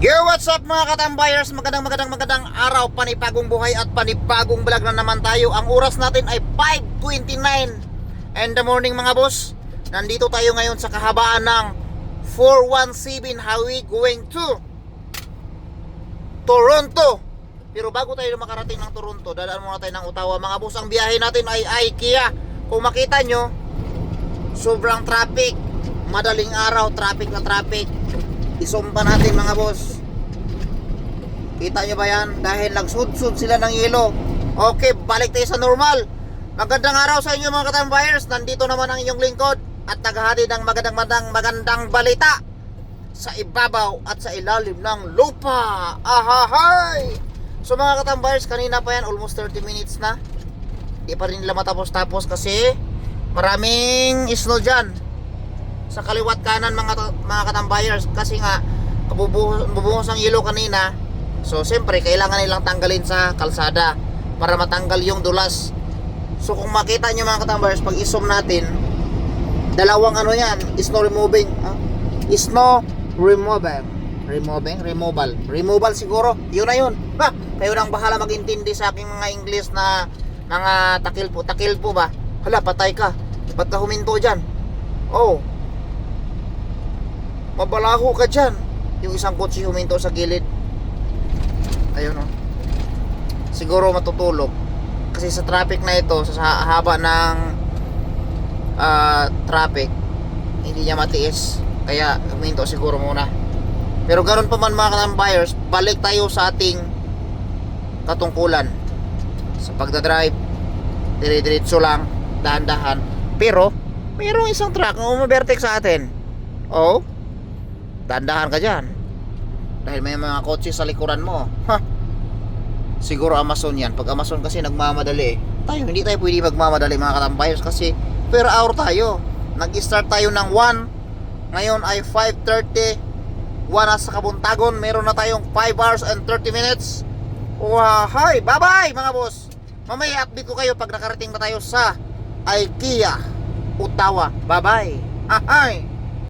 Yo, what's up mga katambayers? Magandang araw, panipagong buhay at panipagong vlog na naman tayo. Ang oras natin ay 5:29 in the morning mga boss. Nandito tayo ngayon sa kahabaan ng 417 highway going to Toronto. Pero bago tayo makarating ng Toronto, dadaan muna tayo ng Ottawa mga boss. Ang biyahe natin ay IKEA. Kung makita nyo, sobrang traffic. Madaling araw, traffic na traffic. Isumpa natin mga boss. Kita nyo ba yan? Dahil nagsud-sud sila ng yelo. Okay, balik tayo sa normal. Magandang araw sa inyo mga katambayers. Nandito naman ang inyong lingkod at naghahatid ng magandang balita sa ibabaw at sa ilalim ng lupa. Ahahay! So mga katambayers, kanina pa yan, almost 30 minutes na. Di pa rin nila matapos-tapos kasi maraming snow dyan sa kaliwat kanan mga katambayers, kasi nga bubuhos ang yelo kanina. So siyempre kailangan nilang tanggalin sa kalsada para matanggal yung dulas. So kung makita nyo mga katambayers, pag isom natin, dalawang ano yan, snow removing, snow removal siguro, yun na yun. Kayo nang bahala mag-intindi sa aking mga English na mga takilpo ba. Hala, patay ka, ba't ka huminto dyan? Oh, mabalaho ka dyan. Yung isang kotse huminto sa gilid. Ayun o. Siguro matutulog. Kasi sa traffic na ito, sa haba ng traffic, hindi niya matiis. Kaya huminto siguro muna. Pero ganoon pa man mga katambayers, balik tayo sa ating katungkulan. Sa pagdadrive, dire-diretso lang, dahan-dahan. Pero mayroong isang truck na umabertek sa atin. Oh, dandahan ka dyan dahil may mga kotse sa likuran mo. Siguro Amazon yan. Pag Amazon kasi nagmamadali hindi tayo pwede magmamadali mga katambayers kasi per hour tayo. Nag-start tayo ng 1, ngayon ay 5:30, 1 na sa Kabuntagon. Meron na tayong 5 hours and 30 minutes. Hi, bye bye mga boss. Mamaya update ko kayo pag nakarating na tayo sa IKEA Ottawa. Bye bye. Hi.